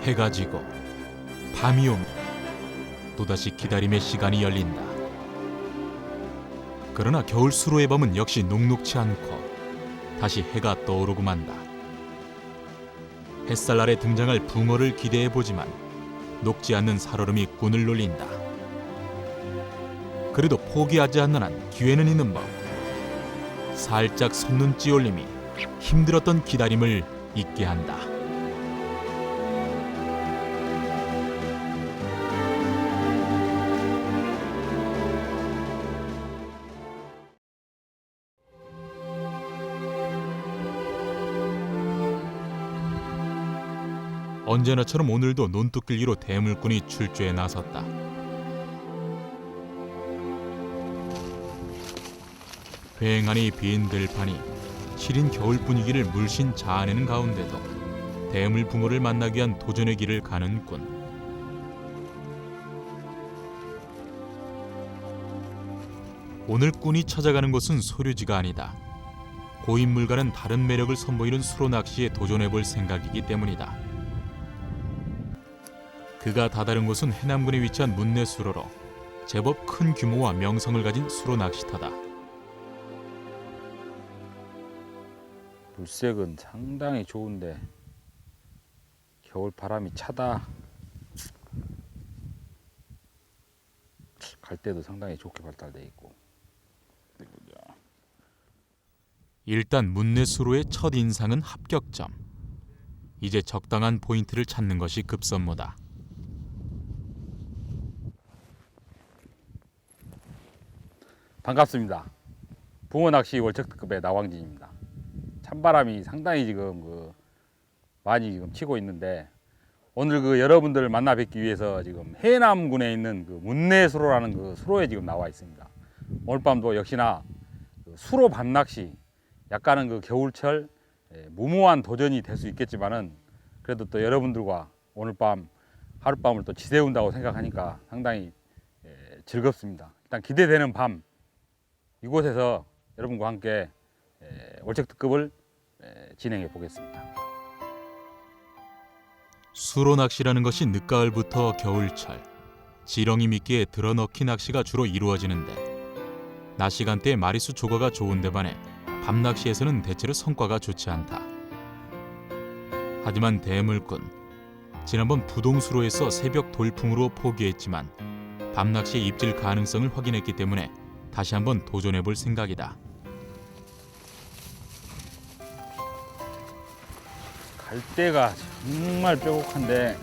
해가 지고 밤이 오면 또다시 기다림의 시간이 열린다. 그러나 겨울 수로의 밤은 역시 녹록치 않고 다시 해가 떠오르고 만다. 햇살 아래 등장할 붕어를 기대해보지만 녹지 않는 살얼음이 꾼을 놀린다. 그래도 포기하지 않는 한 기회는 있는 법. 살짝 손눈찌 올림이 힘들었던 기다림을 잊게 한다. 언제나처럼 오늘도 논뚝길리로 대물꾼이 출조에 나섰다. 휑하니 빈 들판이 시린 겨울 분위기를 물씬 자아내는 가운데도 대물 붕어를 만나기 위한 도전의 길을 가는 꾼. 오늘 꾼이 찾아가는 곳은 소류지가 아니다. 고인물과는 다른 매력을 선보이는 수로 낚시에 도전해볼 생각이기 때문이다. 그가 다다른 곳은 해남군에 위치한 문내수로로 제법 큰 규모와 명성을 가진 수로 낚시터다. 물색은 상당히 좋은데 겨울 바람이 차다. 갈대도 상당히 좋게 발달돼 있고. 일단 문내수로의 첫 인상은 합격점. 이제 적당한 포인트를 찾는 것이 급선무다. 반갑습니다. 붕어낚시 월척특급의 나광진입니다. 찬바람이 상당히 지금 많이 지금 치고 있는데 오늘 여러분들을 만나 뵙기 위해서 지금 해남군에 있는 문내수로라는 수로에 지금 나와 있습니다. 오늘 밤도 역시나 수로 밤낚시 약간은 겨울철 무모한 도전이 될 수 있겠지만은 그래도 또 여러분들과 오늘 밤 하룻밤을 또 지새운다고 생각하니까 상당히 즐겁습니다. 일단 기대되는 밤 이곳에서 여러분과 함께 월척특급을 진행해 보겠습니다. 수로 낚시라는 것이 늦가을부터 겨울철 지렁이 미끼에 들어넣기 낚시가 주로 이루어지는데 낮 시간대에 마리수 조과가 좋은데 반해 밤 낚시에서는 대체로 성과가 좋지 않다. 하지만 대물꾼 지난번 부동수로에서 새벽 돌풍으로 포기했지만 밤 낚시의 입질 가능성을 확인했기 때문에 다시 한번 도전해볼 생각이다. 갈대가 정말 빼곡한데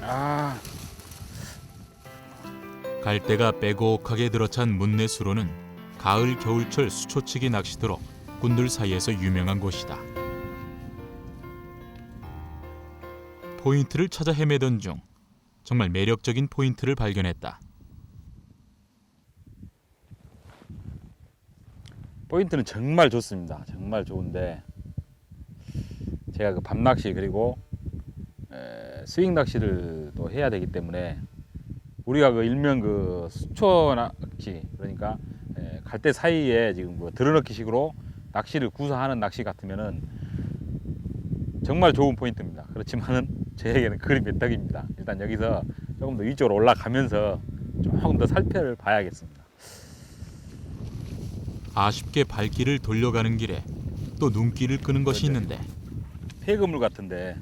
갈대가 빼곡하게 들어찬 문내수로는 가을 겨울철 수초치기 낚시터로 꾼들 사이에서 유명한 곳이다. 포인트를 찾아 헤매던 중 정말 매력적인 포인트를 발견했다. 포인트는 정말 좋습니다. 정말 좋은데 제가 밤낚시 그리고 스윙 낚시를 또 해야 되기 때문에 우리가 일명 수초 낚시 그러니까 갈대 사이에 지금 들어넣기 식으로 낚시를 구사하는 낚시 같으면은 정말 좋은 포인트입니다. 그렇지만은 저에게는 그리 메떡입니다. 일단 여기서 조금 더 위쪽으로 올라가면서 조금 더 살펴를 봐야겠습니다. 아쉽게 발길을 돌려가는 길에 또 눈길을 끄는 것이 있는데 폐그물 같은데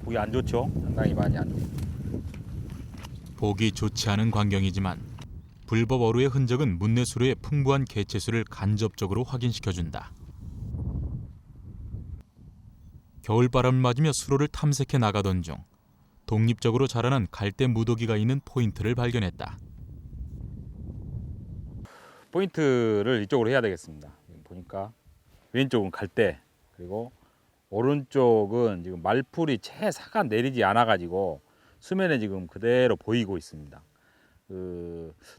보기 안 좋죠? 상당히 많이 안 좋고. 보기 좋지 않은 광경이지만 불법 어류의 흔적은 문내수로의 풍부한 개체수를 간접적으로 확인시켜준다. 겨울바람을 맞으며 수로를 탐색해 나가던 중 독립적으로 자라난 갈대 무더기가 있는 포인트를 발견했다. 포인트를 이쪽으로 해야 되겠습니다. 보니까 왼쪽은 갈대 그리고 오른쪽은 지금 말풀이 채 사가 내리지 않아 가지고 수면에 지금 그대로 보이고 있습니다.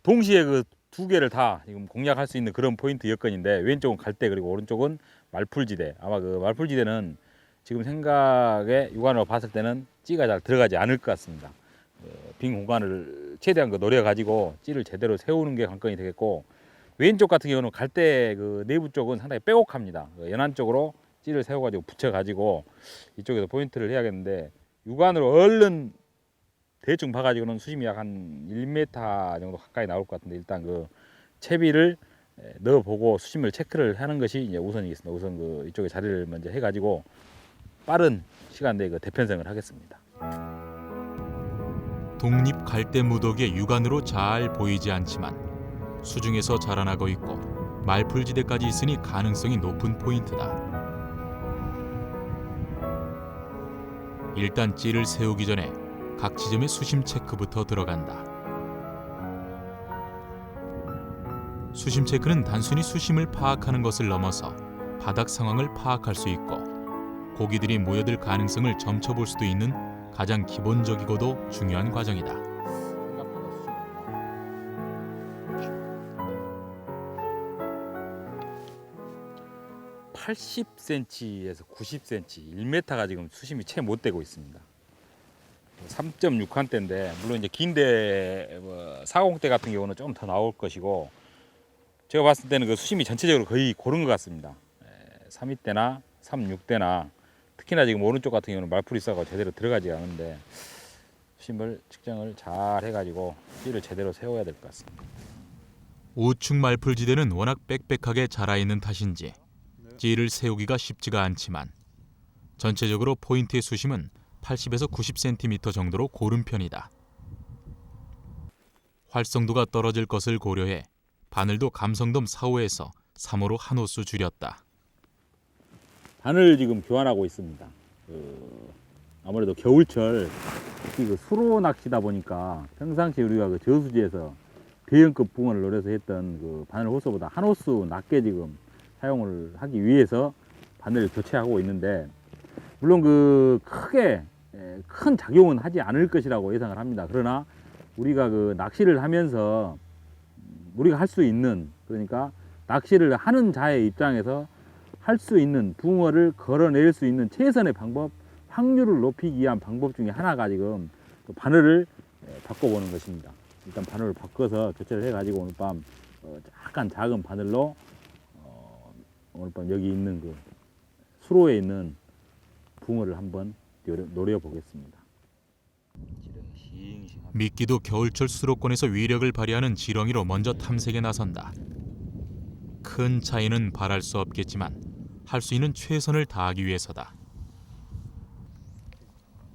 동시에 두 개를 다 지금 공략할 수 있는 그런 포인트 여건인데 왼쪽은 갈대 그리고 오른쪽은 말풀지대. 아마 말풀지대는 지금 생각에 육안으로 봤을 때는 찌가 잘 들어가지 않을 것 같습니다. 빈 공간을 최대한 노려 가지고 찌를 제대로 세우는 게 관건이 되겠고 왼쪽 같은 경우는 갈대 내부 쪽은 상당히 빼곡합니다. 연안 쪽으로 찌를 세워가지고 붙여가지고 이쪽에서 포인트를 해야겠는데 육안으로 얼른 대충 봐가지고는 수심이 약 한 1m 정도 가까이 나올 것 같은데 일단 그 채비를 넣어보고 수심을 체크를 하는 것이 이제 우선이겠습니다. 우선 그 이쪽에 자리를 먼저 해가지고 빠른 시간 내에 그 대편성을 하겠습니다. 독립 갈대 무더기에 육안으로 잘 보이지 않지만 수중에서 자라나고 있고 말풀지대까지 있으니 가능성이 높은 포인트다. 일단 찌를 세우기 전에 각 지점의 수심 체크부터 들어간다. 수심 체크는 단순히 수심을 파악하는 것을 넘어서 바닥 상황을 파악할 수 있고 고기들이 모여들 가능성을 점쳐볼 수도 있는 가장 기본적이고도 중요한 과정이다. 생각보다 수심이 80cm에서 90cm, 1m가 지금 수심이 채 못 되고 있습니다. 3.6칸대인데 물론 이제 긴데 40대 같은 경우는 좀 더 나올 것이고 제가 봤을 때는 그 수심이 전체적으로 거의 고른 것 같습니다. 3.2대나 3.6대나 특히나 지금 오른쪽 같은 경우는 말풀이 썩어 제대로 들어가지 않은데 수심을 측정을 잘 해가지고 찌를 제대로 세워야 될 것 같습니다. 우측 말풀지대는 워낙 빽빽하게 자라있는 탓인지 찌를 세우기가 쉽지가 않지만 전체적으로 포인트의 수심은 80에서 90cm 정도로 고른 편이다. 활성도가 떨어질 것을 고려해 바늘도 감성돔 4호에서 3호로 한 호수 줄였다. 바늘 지금 교환하고 있습니다. 아무래도 겨울철 특히 그 수로 낚시다 보니까 평상시 우리가 그 저수지에서 대형급 붕어를 노려서 했던 그 바늘 호수보다 한 호수 낮게 지금 사용을 하기 위해서 바늘을 교체하고 있는데 물론 그 크게 큰 작용은 하지 않을 것이라고 예상을 합니다. 그러나 우리가 그 낚시를 하면서 우리가 할 수 있는 그러니까 낚시를 하는 자의 입장에서 할 수 있는 붕어를 걸어낼 수 있는 최선의 방법, 확률을 높이기 위한 방법 중에 하나가 지금 바늘을 바꿔보는 것입니다. 일단 바늘을 바꿔서 교체를 해가지고 오늘 밤 약간 작은 바늘로 오늘 밤 여기 있는 그 수로에 있는 붕어를 한번 노려보겠습니다. 미끼도 겨울철 수로권에서 위력을 발휘하는 지렁이로 먼저 탐색에 나선다. 큰 차이는 바랄 수 없겠지만 할 수 있는 최선을 다하기 위해서다.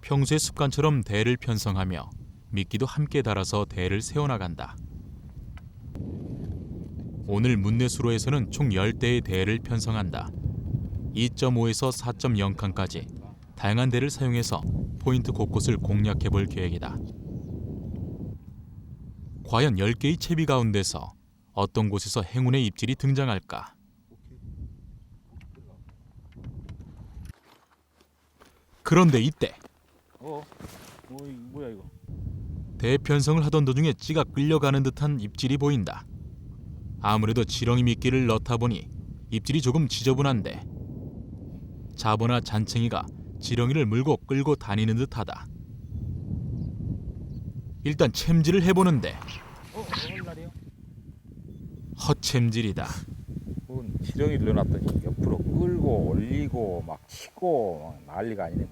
평소의 습관처럼 대를 편성하며 미끼도 함께 달아서 대를 세워나간다. 오늘 문내수로에서는 총 10대의 대를 편성한다. 2.5에서 4.0칸까지 다양한 대를 사용해서 포인트 곳곳을 공략해볼 계획이다. 과연 10개의 채비 가운데서 어떤 곳에서 행운의 입질이 등장할까? 그런데 이때 뭐야 이거? 대편성을 하던 도중에 찌가 끌려가는 듯한 입질이 보인다. 아무래도 지렁이 미끼를 넣다 보니 입질이 조금 지저분한데 자보나 잔챙이가 지렁이를 물고 끌고 다니는 듯하다. 일단 챔질을 해보는데 헛챔질이다. 지렁이를 넣어놨더니 옆으로 끌고 올리고 막 치고 막 난리가 아니네.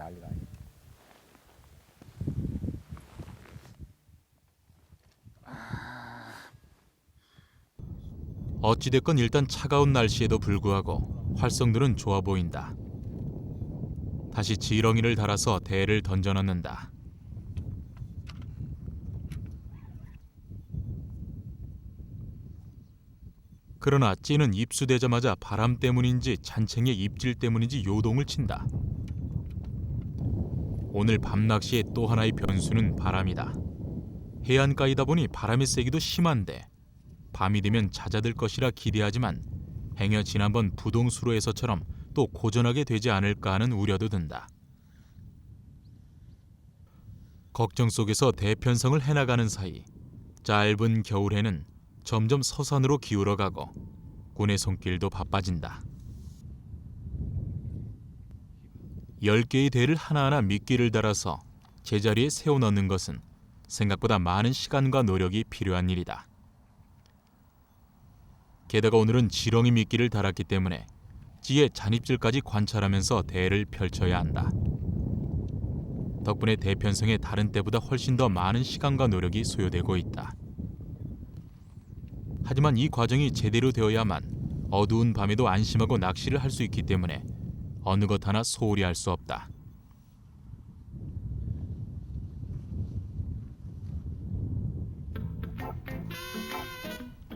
어찌됐건 일단 차가운 날씨에도 불구하고 활성도는 좋아 보인다. 다시 지렁이를 달아서 대를 던져 넣는다. 그러나 찌는 입수되자마자 바람 때문인지 잔챙이의 입질 때문인지 요동을 친다. 오늘 밤낚시의 또 하나의 변수는 바람이다. 해안가이다 보니 바람의 세기도 심한데 밤이 되면 잦아들 것이라 기대하지만 행여 지난번 부동수로에서처럼 또 고전하게 되지 않을까 하는 우려도 든다. 걱정 속에서 대편성을 해나가는 사이 짧은 겨울에는 점점 서산으로 기울어가고 군의 손길도 바빠진다. 10개의 대를 하나하나 미끼를 달아서 제자리에 세워 넣는 것은 생각보다 많은 시간과 노력이 필요한 일이다. 게다가 오늘은 지렁이 미끼를 달았기 때문에 찌의 잔입질까지 관찰하면서 대를 펼쳐야 한다. 덕분에 대편성에 다른 때보다 훨씬 더 많은 시간과 노력이 소요되고 있다. 하지만 이 과정이 제대로 되어야만 어두운 밤에도 안심하고 낚시를 할 수 있기 때문에 어느 것 하나 소홀히 할 수 없다.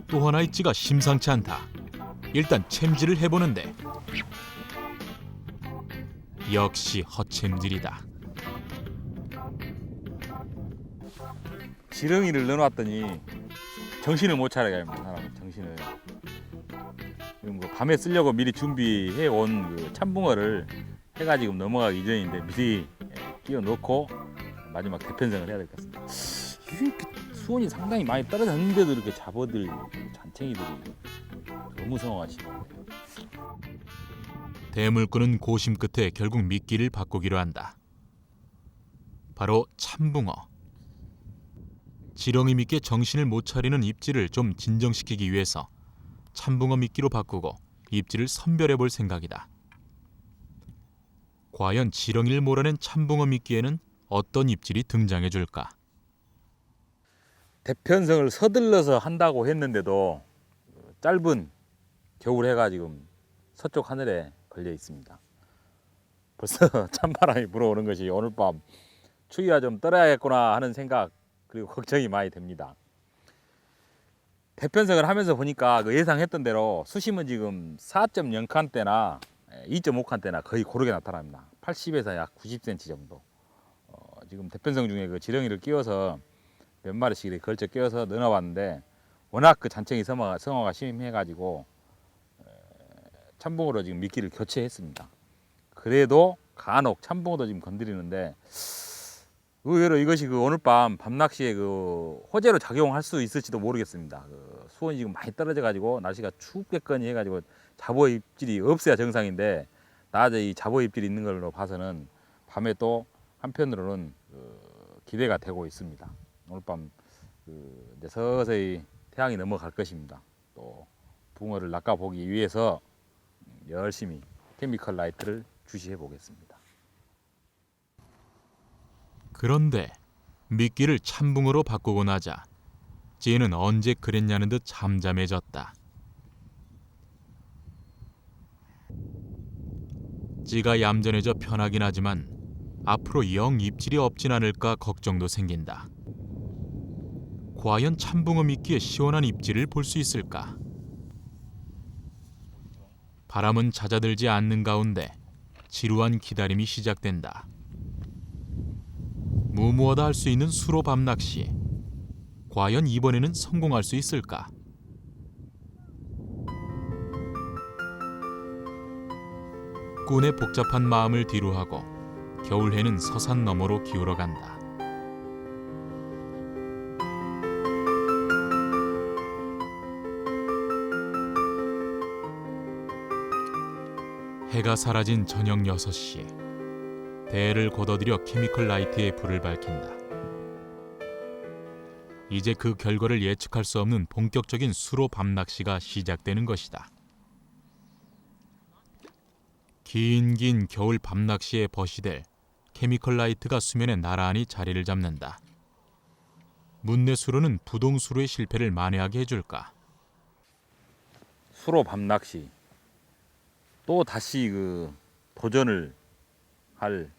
또 하나의 찌가 심상치 않다. 일단 챔질을 해보는데 역시 헛챔질이다. 지렁이를 넣어놨더니 정신을 못 차리게 합니다. 사람 정신을. 지금 그 밤에 쓰려고 미리 준비해 온 그 참붕어를 해가 지금 넘어가기 이전인데 미리 끼워 넣고 마지막 대편성을 해야 될 것 같습니다. 이렇게 수온이 상당히 많이 떨어졌는데도 이렇게 잡아들 잔챙이들이 너무 성황하시네요. 대물꾼은 고심 끝에 결국 미끼를 바꾸기로 한다. 바로 참붕어. 지렁이 미끼에 정신을 못 차리는 입질을 좀 진정시키기 위해서 참붕어 미끼로 바꾸고 입질을 선별해 볼 생각이다. 과연 지렁이를 몰아낸 참붕어 미끼에는 어떤 입질이 등장해 줄까? 대편성을 서둘러서 한다고 했는데도 짧은 겨울 해가 지금 서쪽 하늘에 걸려 있습니다. 벌써 찬바람이 불어오는 것이 오늘 밤 추위가 좀 떨어야겠구나 하는 생각 그리고 걱정이 많이 됩니다. 대편성을 하면서 보니까 그 예상했던 대로 수심은 지금 4.0칸대나 2.5칸대나 거의 고르게 나타납니다. 80에서 약 90cm 정도. 지금 대편성 중에 그 지렁이를 끼워서 몇 마리씩 이렇게 걸쳐 끼워서 넣어봤는데 워낙 그 잔챙이 성화가 심해가지고 참붕어로 지금 미끼를 교체했습니다. 그래도 간혹 참붕어도 지금 건드리는데 의외로 이것이 그 오늘 밤 밤낚시에 그 호재로 작용할 수 있을지도 모르겠습니다. 그 수온이 지금 많이 떨어져가지고 날씨가 춥겠거니 해가지고 잡어 입질이 없어야 정상인데 낮에 이 잡어 입질이 있는 걸로 봐서는 밤에 또 한편으로는 기대가 되고 있습니다. 오늘 밤 이제 서서히 태양이 넘어갈 것입니다. 또 붕어를 낚아보기 위해서 열심히 케미컬 라이트를 주시해 보겠습니다. 그런데 미끼를 참붕어로 바꾸고 나자 찌는 언제 그랬냐는 듯 잠잠해졌다. 찌가 얌전해져 편하긴 하지만 앞으로 영 입질이 없진 않을까 걱정도 생긴다. 과연 참붕어 미끼에 시원한 입질을 볼 수 있을까? 바람은 잦아들지 않는 가운데 지루한 기다림이 시작된다. 무모하다 할 수 있는 수로 밤낚시. 과연 이번에는 성공할 수 있을까? 꾼의 복잡한 마음을 뒤로하고 겨울해는 서산 너머로 기울어간다. 해가 사라진 저녁 6시. 대를 걷어들여 케미컬 라이트에 불을 밝힌다. 이제 그 결과를 예측할 수 없는 본격적인 수로 밤낚시가 시작되는 것이다. 긴 겨울 밤낚시에 벗이 될 케미컬 라이트가 수면에 나란히 자리를 잡는다. 문내수로는 부동수로의 실패를 만회하게 해줄까? 수로 밤낚시 또 다시 그 도전을 할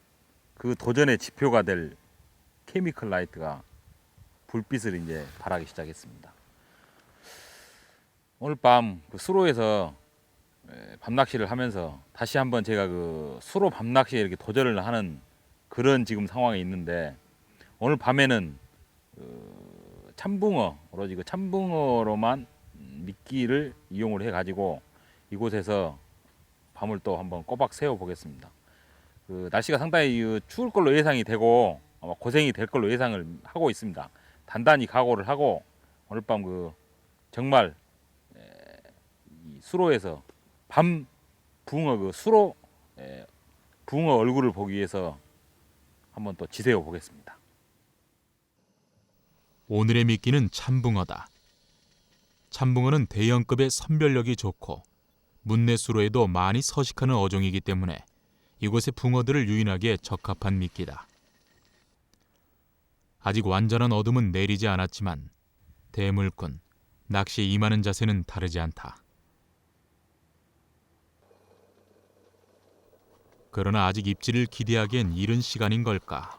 그 도전의 지표가 될 케미컬 라이트가 불빛을 이제 발하기 시작했습니다. 오늘 밤 그 수로에서 밤낚시를 하면서 다시 한번 제가 그 수로 밤낚시에 이렇게 도전을 하는 그런 지금 상황에 있는데 오늘 밤에는 참붕어 오로지 그 참붕어로만 미끼를 이용을 해가지고 이곳에서 밤을 또 한번 꼬박 새워 보겠습니다. 그 날씨가 상당히 추울 걸로 예상이 되고 아마 고생이 될 걸로 예상을 하고 있습니다. 단단히 각오를 하고 오늘 밤 그 정말 이 수로에서 밤 붕어 그 수로 붕어 얼굴을 보기 위해서 한번 또 지새워 보겠습니다. 오늘의 미끼는 참붕어다. 참붕어는 대형급의 선별력이 좋고 문내수로에도 많이 서식하는 어종이기 때문에 이곳의 붕어들을 유인하기에 적합한 미끼다. 아직 완전한 어둠은 내리지 않았지만 대물꾼, 낚시에 임하는 자세는 다르지 않다. 그러나 아직 입질을 기대하기엔 이른 시간인 걸까?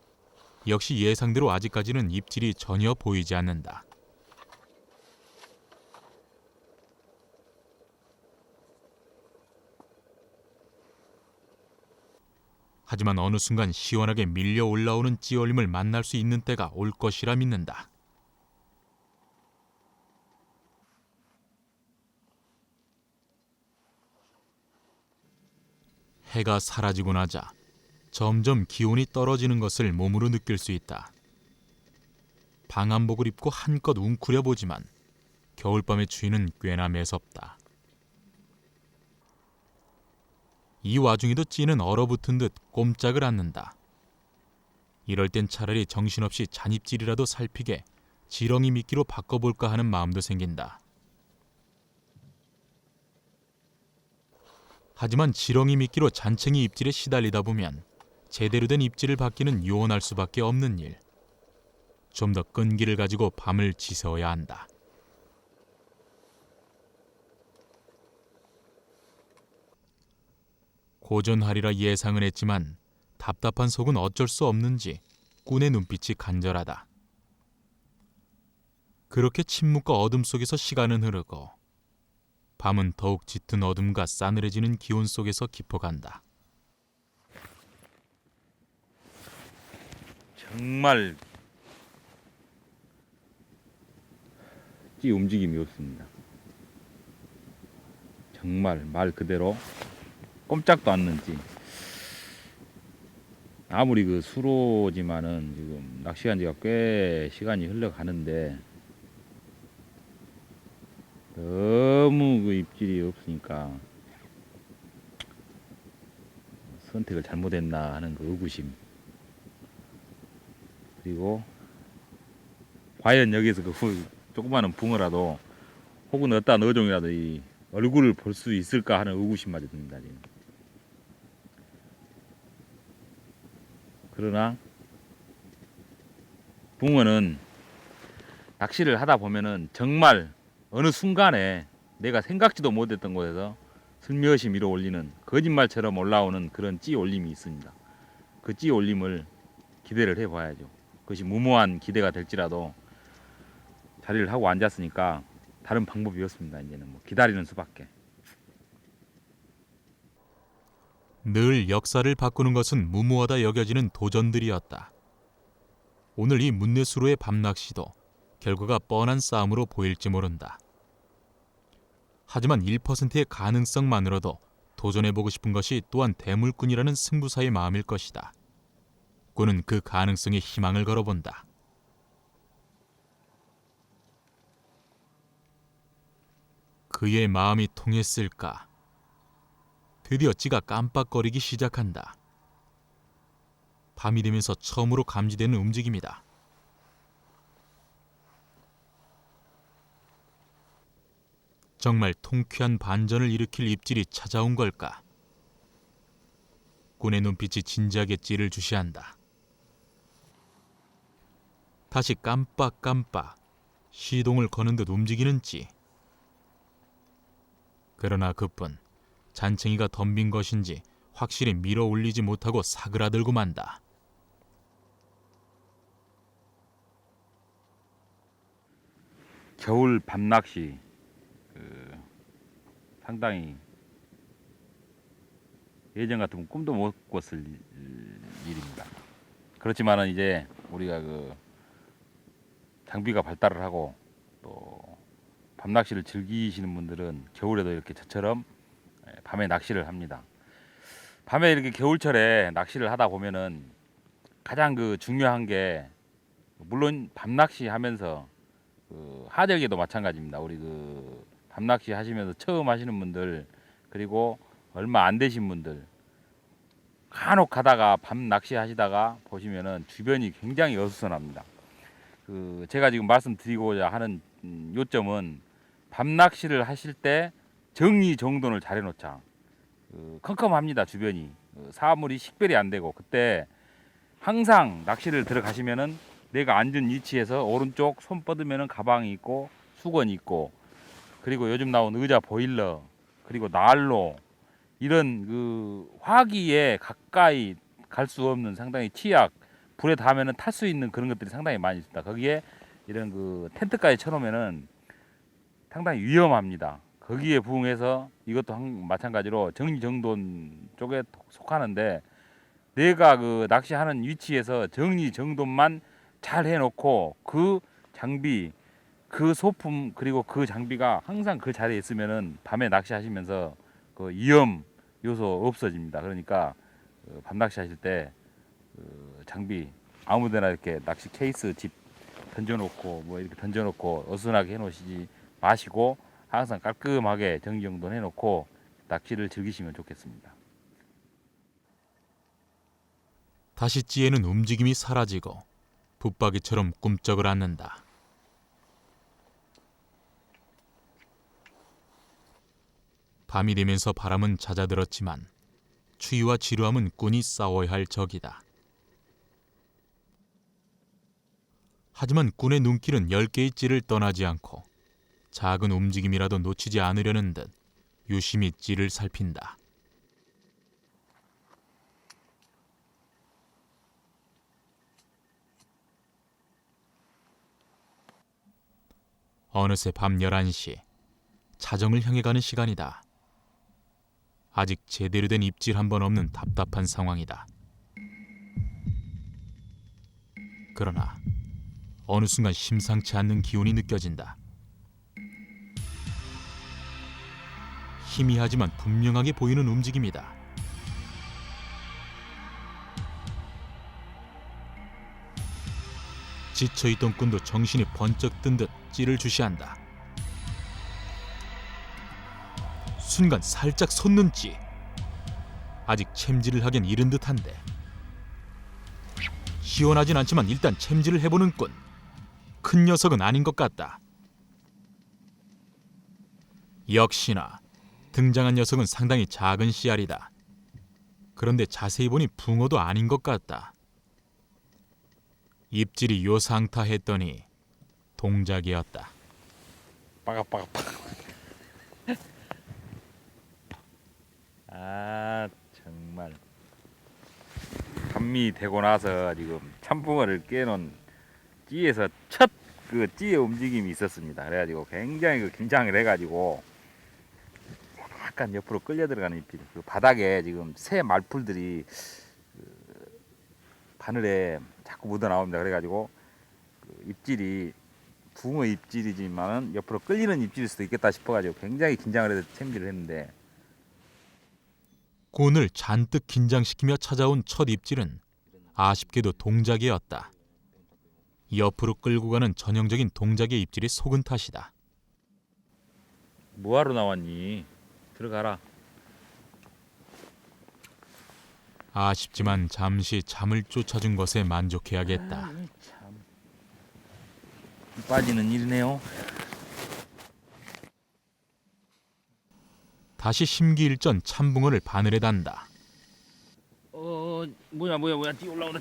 역시 예상대로 아직까지는 입질이 전혀 보이지 않는다. 하지만 어느 순간 시원하게 밀려 올라오는 찌올림을 만날 수 있는 때가 올 것이라 믿는다. 해가 사라지고 나자 점점 기온이 떨어지는 것을 몸으로 느낄 수 있다. 방한복을 입고 한껏 웅크려 보지만 겨울밤의 추위는 꽤나 매섭다. 이 와중에도 찌는 얼어붙은 듯 꼼짝을 않는다. 이럴 땐 차라리 정신없이 잔입질이라도 살피게 지렁이 미끼로 바꿔볼까 하는 마음도 생긴다. 하지만 지렁이 미끼로 잔챙이 입질에 시달리다 보면 제대로 된 입질을 받기는 요원할 수밖에 없는 일. 좀 더 끈기를 가지고 밤을 지새워야 한다. 고전하리라 예상은 했지만 답답한 속은 어쩔 수 없는지 꾼의 눈빛이 간절하다. 그렇게 침묵과 어둠 속에서 시간은 흐르고 밤은 더욱 짙은 어둠과 싸늘해지는 기온 속에서 깊어간다. 정말 찌 움직임이 없습니다. 정말 말 그대로 꼼짝도 않는 찌. 아무리 그 수로지만은 지금 낚시한 지가 꽤 시간이 흘러가는데 너무 그 입질이 없으니까 선택을 잘못했나 하는 그 의구심, 그리고 과연 여기서 그 조그마한 붕어라도 혹은 어떤 어종이라도 이 얼굴을 볼 수 있을까 하는 의구심마저 듭니다 지금. 그러나 붕어는 낚시를 하다 보면은 정말 어느 순간에 내가 생각지도 못했던 곳에서 슬며시 밀어 올리는, 거짓말처럼 올라오는 그런 찌 올림이 있습니다. 그 찌 올림을 기대를 해봐야죠. 그것이 무모한 기대가 될지라도 자리를 하고 앉았으니까 다른 방법이 없습니다. 이제는 뭐 기다리는 수밖에. 늘 역사를 바꾸는 것은 무모하다 여겨지는 도전들이었다. 오늘 이 문내수로의 밤낚시도 결과가 뻔한 싸움으로 보일지 모른다. 하지만 1%의 가능성만으로도 도전해보고 싶은 것이 또한 대물꾼이라는 승부사의 마음일 것이다. 꾼은 그 가능성에 희망을 걸어본다. 그의 마음이 통했을까? 드디어 찌가 깜빡거리기 시작한다. 밤이 되면서 처음으로 감지되는 움직임이다. 정말 통쾌한 반전을 일으킬 입질이 찾아온 걸까? 꾼의 눈빛이 진지하게 찌를 주시한다. 다시 깜빡깜빡 시동을 거는 듯 움직이는 찌. 그러나 그뿐 잔챙이가 덤빈 것인지 확실히 밀어 올리지 못하고 사그라들고 만다. 겨울 밤낚시 상당히 예전 같으면 꿈도 못 꿨을 일입니다. 그렇지만은 이제 우리가 그 장비가 발달을 하고 또 밤낚시를 즐기시는 분들은 겨울에도 이렇게 저처럼 밤에 낚시를 합니다. 밤에 이렇게 겨울철에 낚시를 하다 보면은 가장 그 중요한 게, 물론 밤낚시 하면서 그 하절기도 마찬가지입니다. 우리 그 밤낚시 하시면서 처음 하시는 분들, 그리고 얼마 안 되신 분들, 간혹 가다가 밤 낚시 하시다가 보시면은 주변이 굉장히 어수선합니다. 그 제가 지금 말씀드리고자 하는 요점은 밤 낚시를 하실 때 정리 정돈을 잘 해놓자. 컴컴합니다 주변이. 사물이 식별이 안 되고, 그때 항상 낚시를 들어가시면은 내가 앉은 위치에서 오른쪽 손 뻗으면은 가방이 있고 수건이 있고, 그리고 요즘 나온 의자 보일러, 그리고 난로, 이런 그 화기에 가까이 갈 수 없는 상당히 취약, 불에 닿으면은 탈 수 있는 그런 것들이 상당히 많이 있습니다. 거기에 이런 그 텐트까지 쳐놓으면은 상당히 위험합니다. 거기에 부응해서 이것도 마찬가지로 정리정돈 쪽에 속하는데, 내가 그 낚시하는 위치에서 정리정돈만 잘 해놓고 그 장비, 그 소품, 그리고 그 장비가 항상 그 자리에 있으면은 밤에 낚시하시면서 그 위험 요소 없어집니다. 그러니까 밤 낚시하실 때 장비 아무데나 이렇게 낚시 케이스 집 던져놓고 뭐 이렇게 던져놓고 어수선하게 해놓으시지 마시고, 항상 깔끔하게 정리정돈 해놓고 낚시를 즐기시면 좋겠습니다. 다시 찌에는 움직임이 사라지고 붙박이처럼 꿈쩍을 않는다. 밤이 되면서 바람은 잦아들었지만 추위와 지루함은 꾼이 싸워야 할 적이다. 하지만 꾼의 눈길은 10개의 찌를 떠나지 않고 작은 움직임이라도 놓치지 않으려는 듯 유심히 찌를 살핀다. 어느새 밤 11시, 자정을 향해 가는 시간이다. 아직 제대로 된 입질 한 번 없는 답답한 상황이다. 그러나 어느 순간 심상치 않는 기운이 느껴진다. 희미하지만 분명하게 보이는 움직임이다. 지쳐있던 꾼도 정신이 번쩍 든 듯 찌를 주시한다. 순간 살짝 솟는 찌. 아직 챔질을 하긴 이른 듯한데. 시원하진 않지만 일단 챔질을 해보는 꾼. 큰 녀석은 아닌 것 같다. 역시나 등장한 녀석은 상당히 작은 씨알이다. 그런데 자세히 보니 붕어도 아닌 것 같다. 입질이 요상타 했더니 동작이었다. 빠각빠각빠각. 아 정말 밤이 되고 나서 지금 참붕어를 깨놓은 찌에서 첫 그 찌의 움직임이 있었습니다. 그래가지고 굉장히 그 긴장을 해가지고 약간 옆으로 끌려 들어가는 입질. 그 바닥에 지금 새 말풀들이 그 바늘에 자꾸 묻어 나옵니다. 그래가지고 그 입질이 붕어 입질이지만은 옆으로 끌리는 입질일 수도 있겠다 싶어가지고 굉장히 긴장을 해서 챔질을 했는데, 꾼을 잔뜩 긴장시키며 찾아온 첫 입질은 아쉽게도 동작이었다. 옆으로 끌고 가는 전형적인 동작의 입질이 속은 탓이다. 뭐하러 나왔니? 들어가라. 아쉽지만 잠시 잠을 쫓아준 것에 만족해야겠다. 참 빠지는 일이네요. 다시 심기일전 참붕어를 바늘에 단다. 뭐야 뛰어 올라오나.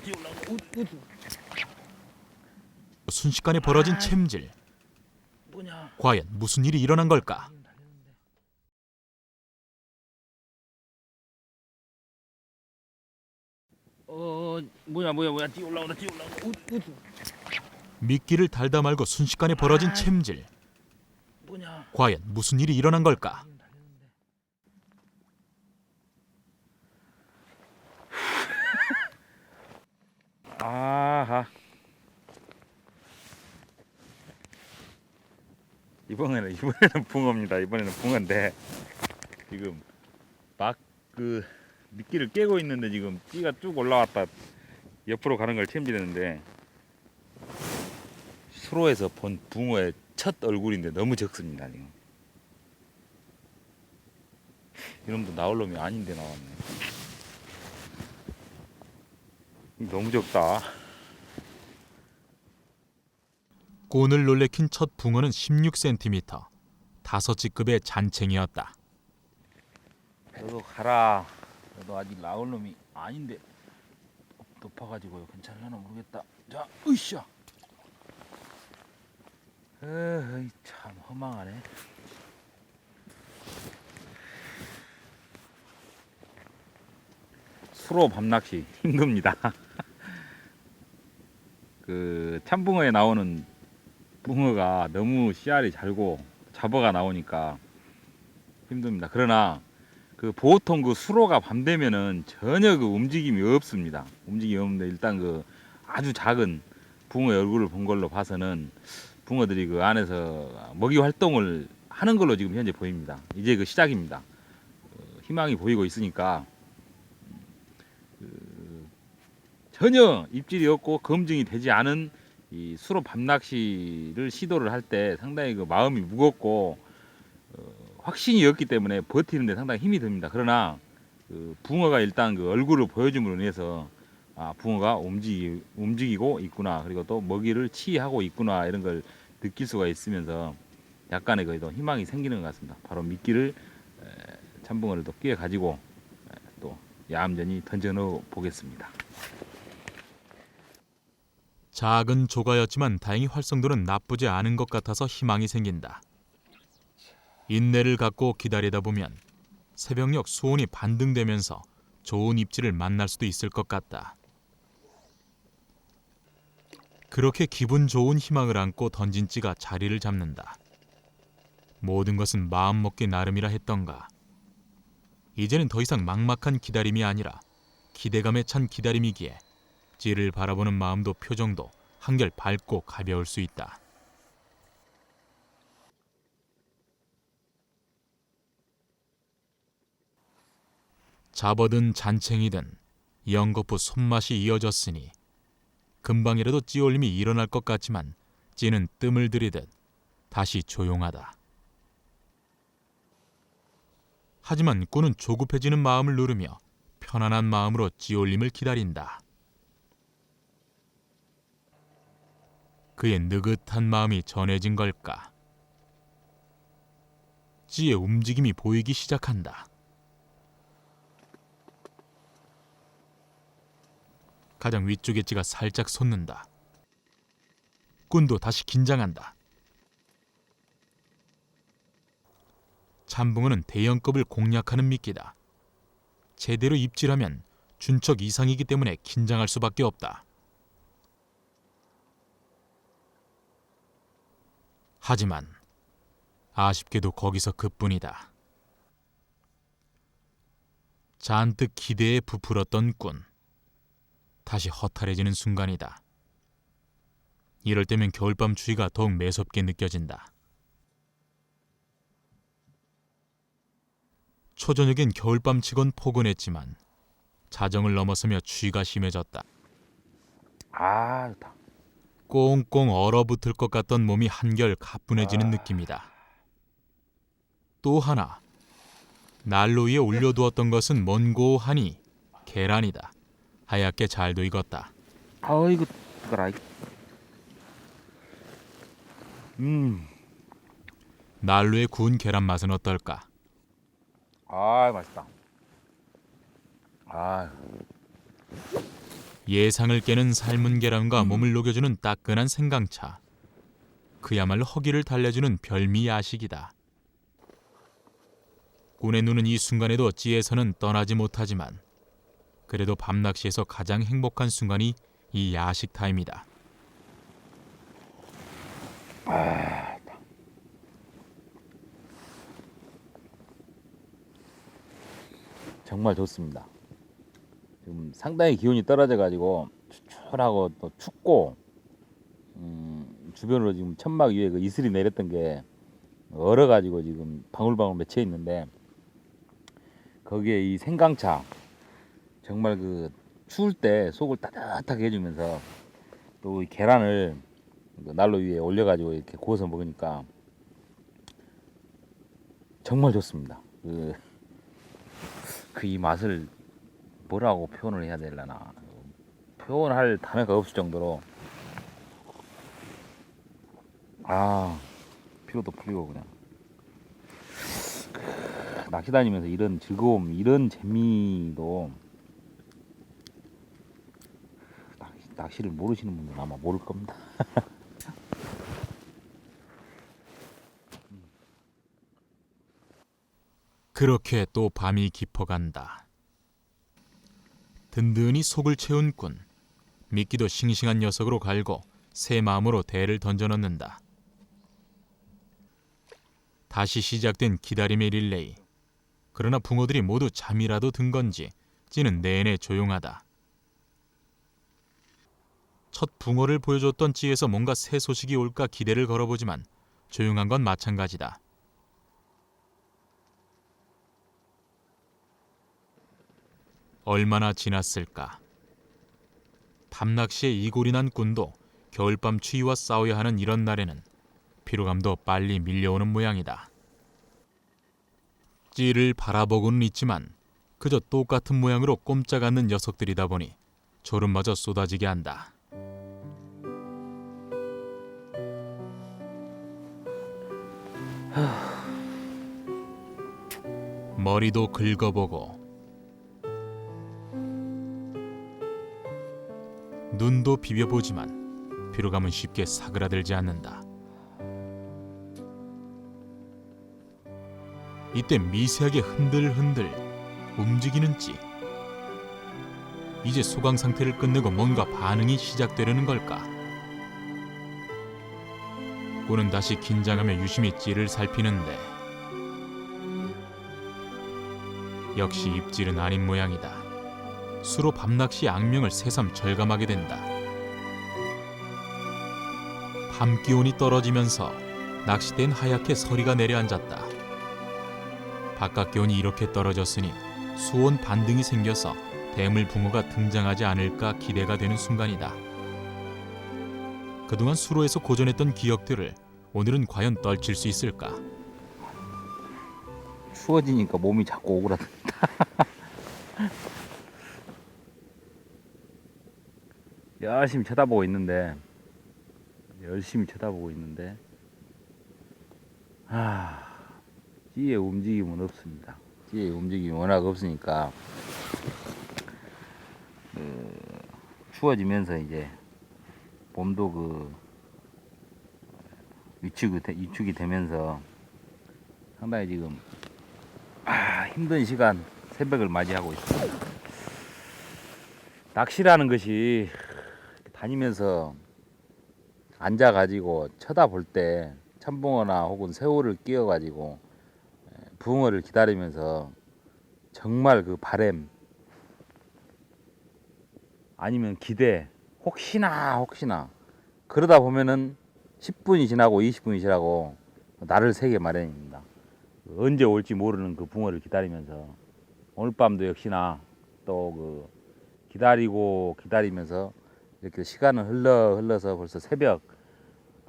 순식간에 벌어진 챔질. 뭐냐? 과연 무슨 일이 일어난 걸까? 뭐야 뛰어 올라오나. 미끼를 달다 말고 순식간에 벌어진 챔질. 뭐냐? 과연 무슨 일이 일어난 걸까? 아하. 이번에는 붕어입니다. 이번에는 붕어인데 지금 막 그 미끼를 깨고 있는데 지금 찌가 쭉 올라왔다 옆으로 가는 걸 챔질했는데, 수로에서 본 붕어의 첫 얼굴인데 너무 적습니다. 지금 이놈도 나올 놈이 아닌데 나왔네. 너무 적다. 꾼을 놀래킨 첫 붕어는 16cm, 5G급의 잔챙이였다. 너도 가라. 너도 아직 나올 놈이 아닌데 높아가지고 괜찮으려나 모르겠다. 자, 으쌰. 어이 참 허망하네. 수로 밤낚시 힘듭니다. 그 참붕어에 나오는 붕어가 너무 씨알이 잘고 잡어가 나오니까 힘듭니다. 그러나 그 보통 그 수로가 밤 되면은 전혀 그 움직임이 없습니다. 움직임이 없는데 일단 그 아주 작은 붕어의 얼굴을 본 걸로 봐서는 붕어들이 그 안에서 먹이 활동을 하는 걸로 지금 현재 보입니다. 이제 그 시작입니다. 희망이 보이고 있으니까 전혀 입질이 없고 검증이 되지 않은 이 수로 밤낚시를 시도를 할 때 상당히 그 마음이 무겁고 확신이 없기 때문에 버티는데 상당히 힘이 듭니다. 그러나 그 붕어가 일단 그 얼굴을 보여줌으로 인해서 아, 붕어가 움직이고 있구나, 그리고 또 먹이를 치하고 있구나, 이런 걸 느낄 수가 있으면서 약간의 그래도 희망이 생기는 것 같습니다. 바로 미끼를 참붕어를 또 끼워 가지고 또 야암전히 던져 넣어 보겠습니다. 작은 조가였지만 다행히 활성도는 나쁘지 않은 것 같아서 희망이 생긴다. 인내를 갖고 기다리다 보면 새벽녘 수온이 반등되면서 좋은 입질을 만날 수도 있을 것 같다. 그렇게 기분 좋은 희망을 안고 던진 찌가 자리를 잡는다. 모든 것은 마음먹기 나름이라 했던가. 이제는 더 이상 막막한 기다림이 아니라 기대감에 찬 기다림이기에 찌를 바라보는 마음도 표정도 한결 밝고 가벼울 수 있다. 잡어든 잔챙이든 연거푸 손맛이 이어졌으니 금방이라도 찌올림이 일어날 것 같지만 찌는 뜸을 들이듯 다시 조용하다. 하지만 꾼은 조급해지는 마음을 누르며 편안한 마음으로 찌올림을 기다린다. 그의 느긋한 마음이 전해진 걸까? 찌의 움직임이 보이기 시작한다. 가장 위쪽의 찌가 살짝 솟는다. 꾼도 다시 긴장한다. 참붕어는 대형급을 공략하는 미끼다. 제대로 입질하면 준척 이상이기 때문에 긴장할 수밖에 없다. 하지만 아쉽게도 거기서 그뿐이다. 잔뜩 기대에 부풀었던 꾼. 다시 허탈해지는 순간이다. 이럴 때면 겨울밤 추위가 더욱 매섭게 느껴진다. 초저녁엔 겨울밤치곤 포근했지만 자정을 넘어서며 추위가 심해졌다. 아, 좋다. 꽁꽁 얼어붙을 것 같던 몸이 한결 가뿐해지는 느낌이다. 또 하나, 난로 위에 올려두었던 것은 먼고하니 계란이다. 하얗게 잘도 익었다. 아이고 뜨거라. 난로에 구운 계란 맛은 어떨까? 아, 맛있다. 아, 예상을 깨는 삶은 계란과 몸을 녹여주는 따끈한 생강차. 그야말로 허기를 달래주는 별미 야식이다. 꾼의 눈은 이 순간에도 찌에서는 떠나지 못하지만 그래도 밤낚시에서 가장 행복한 순간이 이 야식 타임이다. 정말 좋습니다. 지금 상당히 기온이 떨어져가지고 추출하고 또 춥고, 주변으로 지금 천막 위에 그 이슬이 내렸던 게 얼어가지고 지금 방울방울 맺혀 있는데, 거기에 이 생강차 정말 그 추울 때 속을 따뜻하게 해주면서 또 이 계란을 난로 위에 올려가지고 이렇게 구워서 먹으니까 정말 좋습니다. 이 맛을 뭐라고 표현을 해야 되려나, 표현할 단어가 없을 정도로 피로도 풀리고 그냥 낚시 다니면서 이런 즐거움, 이런 재미도 낚시를 모르시는 분들은 아마 모를 겁니다. 그렇게 또 밤이 깊어간다. 든든히 속을 채운 꾼. 미끼도 싱싱한 녀석으로 갈고 새 마음으로 대를 던져넣는다. 다시 시작된 기다림의 릴레이. 그러나 붕어들이 모두 잠이라도 든 건지 찌는 내내 조용하다. 첫 붕어를 보여줬던 찌에서 뭔가 새 소식이 올까 기대를 걸어보지만 조용한 건 마찬가지다. 얼마나 지났을까. 밤낚시에 이골이 난 꾼도 겨울밤 추위와 싸워야 하는 이런 날에는 피로감도 빨리 밀려오는 모양이다. 찌를 바라보고는 있지만 그저 똑같은 모양으로 꼼짝 않는 녀석들이다 보니 졸음마저 쏟아지게 한다. 머리도 긁어보고 눈도 비벼보지만 피로감은 쉽게 사그라들지 않는다. 이때 미세하게 흔들흔들 움직이는 찌. 이제 소강 상태를 끝내고 뭔가 반응이 시작되려는 걸까? 꾼은 다시 긴장하며 유심히 찌를 살피는데 역시 입질은 아닌 모양이다. 수로 밤낚시 악명을 새삼 절감하게 된다. 밤기온이 떨어지면서 낚싯대엔 하얗게 서리가 내려앉았다. 바깥 기온이 이렇게 떨어졌으니 수온 반등이 생겨서 대물 붕어가 등장하지 않을까 기대가 되는 순간이다. 그동안 수로에서 고전했던 기억들을 오늘은 과연 떨칠 수 있을까? 추워지니까 몸이 자꾸 오그라든다. 열심히 쳐다보고 있는데 찌의 움직임은 없습니다. 찌의 움직임이 워낙 없으니까 추워지면서 이제 몸도 위축이 되면서 상당히 지금 힘든 시간 새벽을 맞이하고 있습니다. 낚시라는 것이 다니면서 앉아가지고 쳐다볼 때 참붕어나 혹은 새우를 끼워가지고 붕어를 기다리면서 정말 그 바램 아니면 기대 혹시나 그러다 보면은 10분이 지나고 20분이 지나고 날을 새게 마련입니다. 언제 올지 모르는 그 붕어를 기다리면서 오늘 밤도 역시나 또 기다리면서 이렇게 시간은 흘러서 벌써 새벽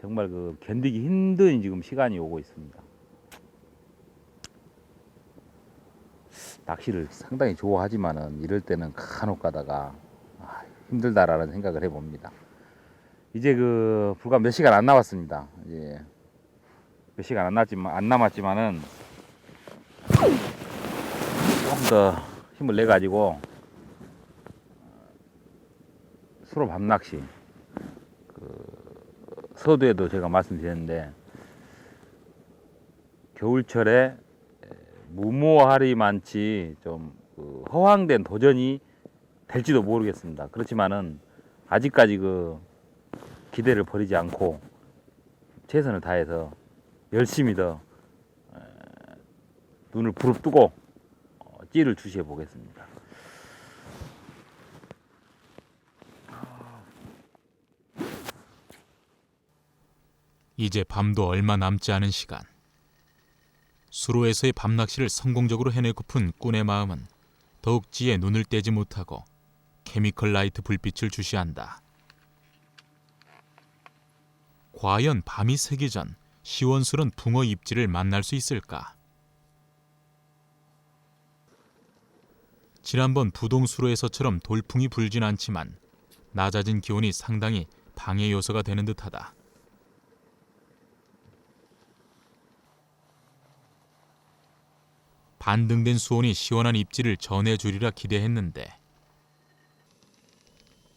정말 견디기 힘든 지금 시간이 오고 있습니다. 낚시를 상당히 좋아하지만은 이럴 때는 간혹 가다가 힘들다라는 생각을 해봅니다. 이제 불과 몇 시간 안 남았습니다. 이제 몇 시간 안 남았지만은 조금 더 힘을 내 가지고 수로 밤낚시 서두에도 제가 말씀드렸는데 겨울철에 무모하리만치 좀 허황된 도전이 될지도 모르겠습니다. 그렇지만은 아직까지 기대를 버리지 않고 최선을 다해서 열심히 더 눈을 부릅뜨고 찌를 주시해 보겠습니다. 이제 밤도 얼마 남지 않은 시간. 수로에서의 밤낚시를 성공적으로 해내고픈 꾼의 마음은 더욱 찌에 눈을 떼지 못하고 케미컬 라이트 불빛을 주시한다. 과연 밤이 새기 전 시원스런 붕어 입질을 만날 수 있을까? 지난번 부동수로에서처럼 돌풍이 불진 않지만 낮아진 기온이 상당히 방해 요소가 되는 듯하다. 반등된 수온이 시원한 입질을 전해주리라 기대했는데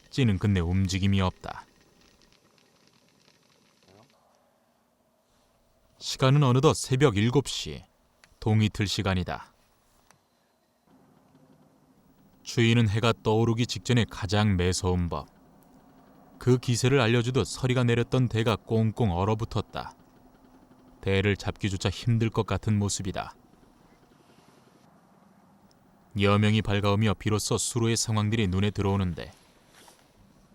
찌는 끝내 움직임이 없다. 시간은 어느덧 새벽 7시, 동이 틀 시간이다. 추위는 해가 떠오르기 직전에 가장 매서운 법. 그 기세를 알려주듯 서리가 내렸던 대가 꽁꽁 얼어붙었다. 대를 잡기조차 힘들 것 같은 모습이다. 여명이 밝아오며 비로소 수로의 상황들이 눈에 들어오는데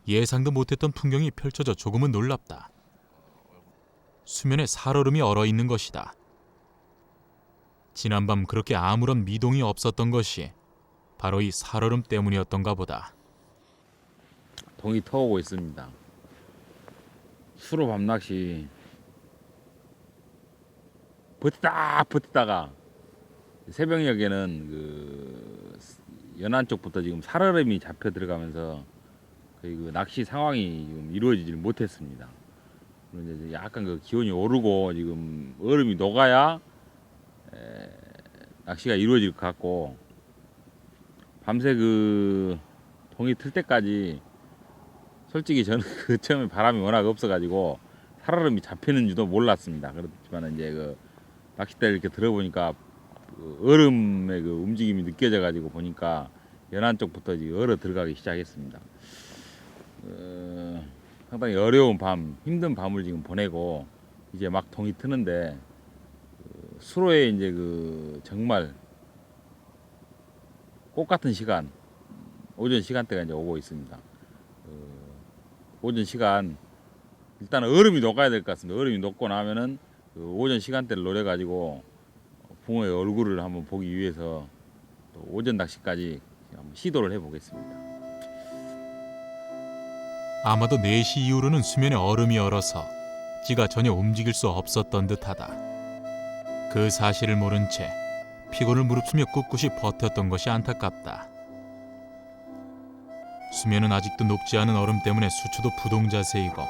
예상도 못했던 풍경이 펼쳐져 조금은 놀랍다. 수면에 살얼음이 얼어있는 것이다. 지난밤 그렇게 아무런 미동이 없었던 것이 바로 이 살얼음 때문이었던가 보다. 동이 터오고 있습니다. 수로 밤낚시 버티다가 새벽녘에는 그 연안 쪽부터 지금 살얼음이 잡혀 들어가면서 거의 그 낚시 상황이 지금 이루어지질 못했습니다. 이제 약간 그 기온이 오르고 지금 얼음이 녹아야 낚시가 이루어질 것 같고, 밤새 그 동이 틀 때까지 솔직히 저는 그 처음에 바람이 워낙 없어가지고 살얼음이 잡히는 줄도 몰랐습니다. 그렇지만 이제 그 낚싯대를 이렇게 들어보니까 그 얼음의 그 움직임이 느껴져가지고 보니까 연안 쪽부터 이제 얼어 들어가기 시작했습니다. 상당히 어려운 밤, 힘든 밤을 지금 보내고 이제 막 동이 트는데 수로에 이제 그 정말 꽃 같은 시간, 오전 시간대가 이제 오고 있습니다. 오전 시간 일단은 얼음이 녹아야 될 것 같습니다. 얼음이 녹고 나면은 그 오전 시간대를 노려가지고 붕어의 얼굴을 한번 보기 위해서 또 오전 낚시까지 한번 시도를 해보겠습니다. 아마도 4시 이후로는 수면에 얼음이 얼어서 찌가 전혀 움직일 수 없었던 듯하다. 그 사실을 모른 채 피곤을 무릅쓰며 꿋꿋이 버텼던 것이 안타깝다. 수면은 아직도 녹지 않은 얼음 때문에 수초도 부동 자세이고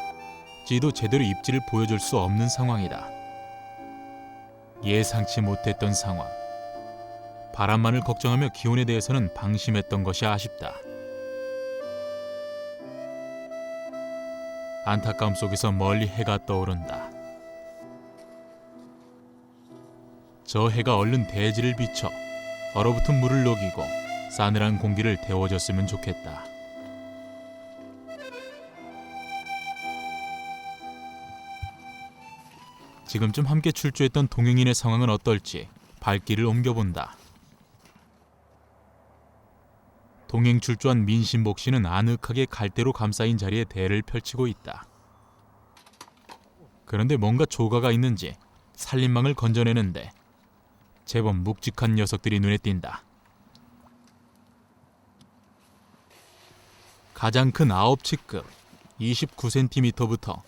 찌도 제대로 입질을 보여줄 수 없는 상황이다. 예상치 못했던 상황. 바람만을 걱정하며 기온에 대해서는 방심했던 것이 아쉽다. 안타까움 속에서 멀리 해가 떠오른다. 저 해가 얼른 대지를 비춰 얼어붙은 물을 녹이고 싸늘한 공기를 데워줬으면 좋겠다. 지금쯤 함께 출조했던 동행인의 상황은 어떨지 발길을 옮겨본다. 동행 출조한 민신복 씨는 아늑하게 갈대로 감싸인 자리에 대를 펼치고 있다. 그런데 뭔가 조가가 있는지 살림망을 건져내는데 제법 묵직한 녀석들이 눈에 띈다. 가장 큰 9치급 29cm부터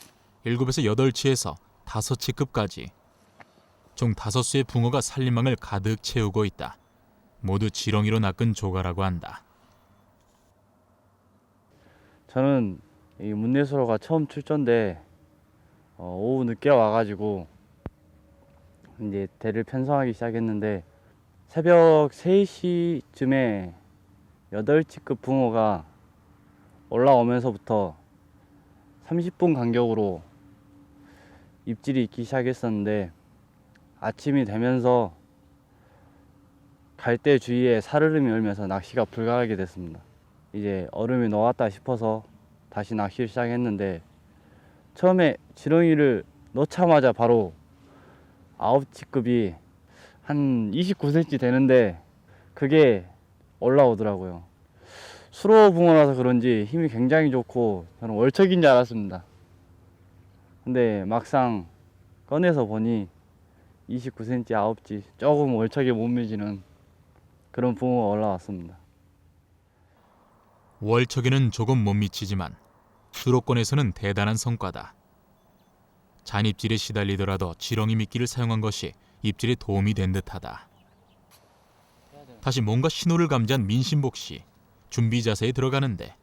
7에서 8치에서 5치급까지 총 5수의 붕어가 살림망을 가득 채우고 있다. 모두 지렁이로 낚은 조가라고 한다. 저는 이 문내수로가 처음 출전데 오후 늦게 와가지고 이제 대를 편성하기 시작했는데 새벽 3시쯤에 8치급 붕어가 올라오면서부터 30분 간격으로 입질이 있기 시작했었는데 아침이 되면서 갈대 주위에 살얼음이 얼면서 낚시가 불가하게 됐습니다. 이제 얼음이 녹았다 싶어서 다시 낚시를 시작했는데 처음에 지렁이를 넣자마자 바로 9치급이 한 29cm 되는데 그게 올라오더라고요. 수로 붕어라서 그런지 힘이 굉장히 좋고 저는 월척인 줄 알았습니다. 근데 막상 꺼내서 보니 29cm 9치 조금 월척에 못 미치는 그런 붕어가 올라왔습니다. 월척에는 조금 못 미치지만 수로권에서는 대단한 성과다. 잔입질에 시달리더라도 지렁이 미끼를 사용한 것이 입질에 도움이 된 듯하다. 다시 뭔가 신호를 감지한 민신복 씨, 준비 자세에 들어가는데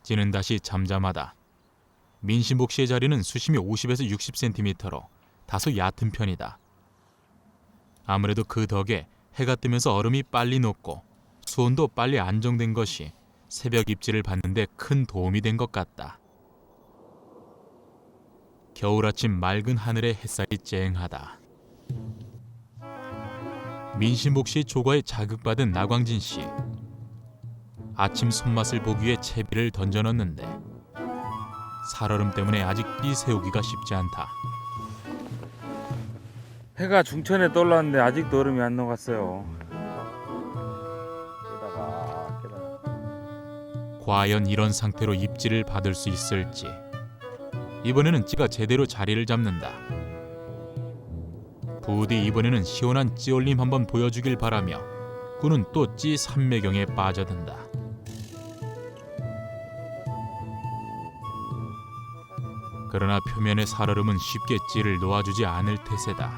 찌는 다시 잠잠하다. 민신복 씨의 자리는 수심이 50에서 60cm로 다소 얕은 편이다. 아무래도 그 덕에 해가 뜨면서 얼음이 빨리 녹고 수온도 빨리 안정된 것이 새벽 입질을 받는 데 큰 도움이 된 것 같다. 겨울 아침 맑은 하늘에 햇살이 쨍하다. 민신복 씨 조과에 자극받은 나광진 씨. 아침 손맛을 보기 위해 채비를 던져 넣는데 살얼음 때문에 아직 띠 세우기가 쉽지 않다. 해가 중천에 떠올랐는데 아직도 얼음이 안 녹았어요. 과연 이런 상태로 입질을 받을 수 있을지. 이번에는 찌가 제대로 자리를 잡는다. 부디 이번에는 시원한 찌올림 한번 보여주길 바라며 꾸는 또 찌 삼매경에 빠져든다. 그러나 표면의 살얼음은 쉽게 찌를 놓아주지 않을 태세다.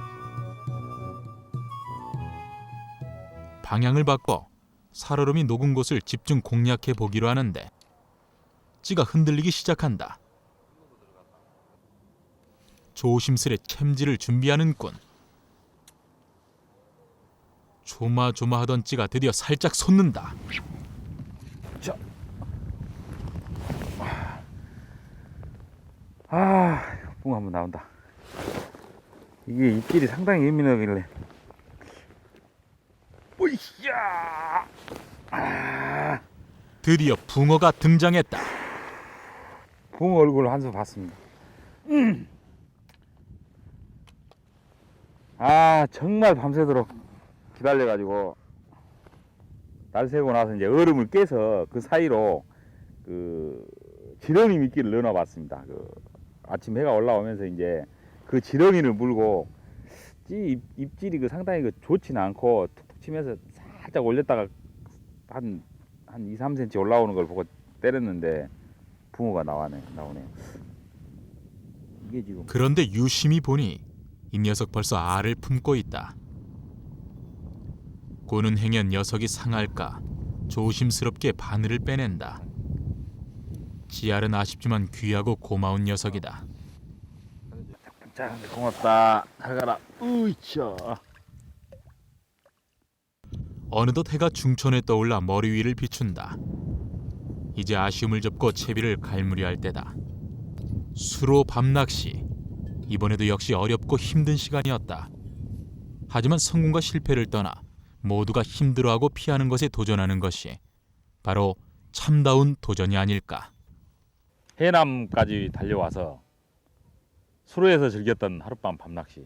방향을 바꿔 살얼음이 녹은 곳을 집중 공략해 보기로 하는데 찌가 흔들리기 시작한다. 조심스레 챔질을 준비하는 꾼. 조마조마하던 찌가 드디어 살짝 솟는다. 붕어 한번 나온다. 이게 입질이 상당히 예민하길래. 오이야! 드디어 붕어가 등장했다. 붕어 얼굴 한 수 봤습니다. 정말 밤새도록 기다려가지고 날 새고 나서 이제 얼음을 깨서 그 사이로 그 지렁이 미끼를 넣어봤습니다. 아침 해가 올라오면서 이제 그 지렁이를 물고 입질이 상당히 좋지는 않고 툭툭 치면서 살짝 올렸다가 한 2, 3cm 올라오는 걸 보고 때렸는데 붕어가 나오네요. 이게 지금 그런데 유심히 보니 이 녀석 벌써 알을 품고 있다. 고는 행여 녀석이 상할까 조심스럽게 바늘을 빼낸다. 지알은 아쉽지만 귀하고 고마운 녀석이다. 자, 고맙다. 잘 가라. 으이차. 어느덧 해가 중천에 떠올라 머리 위를 비춘다. 이제 아쉬움을 접고 채비를 갈무리할 때다. 수로 밤낚시. 이번에도 역시 어렵고 힘든 시간이었다. 하지만 성공과 실패를 떠나 모두가 힘들어하고 피하는 것에 도전하는 것이 바로 참다운 도전이 아닐까. 해남까지 달려와서 수로에서 즐겼던 하룻밤 밤낚시.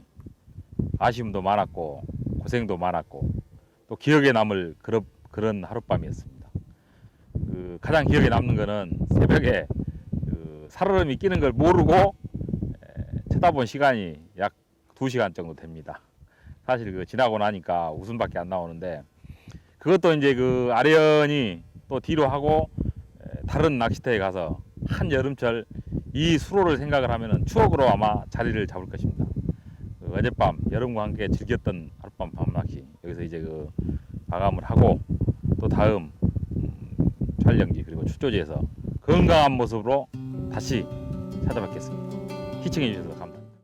아쉬움도 많았고 고생도 많았고 또 기억에 남을 그런 하룻밤이었습니다. 가장 기억에 남는 거는 새벽에 살얼음이 끼는 걸 모르고 쳐다본 시간이 약 2시간 정도 됩니다. 사실 지나고 나니까 웃음밖에 안 나오는데 그것도 이제 아련히 또 뒤로 하고 다른 낚시터에 가서 한 여름철 이 수로를 생각을 하면은 추억으로 아마 자리를 잡을 것입니다. 어젯밤 여러분과 함께 즐겼던 하룻밤 밤낚시 여기서 이제 마감을 하고 또 다음 촬영지 그리고 출조지에서 건강한 모습으로 다시 찾아뵙겠습니다. 시청해 주셔서 감사합니다.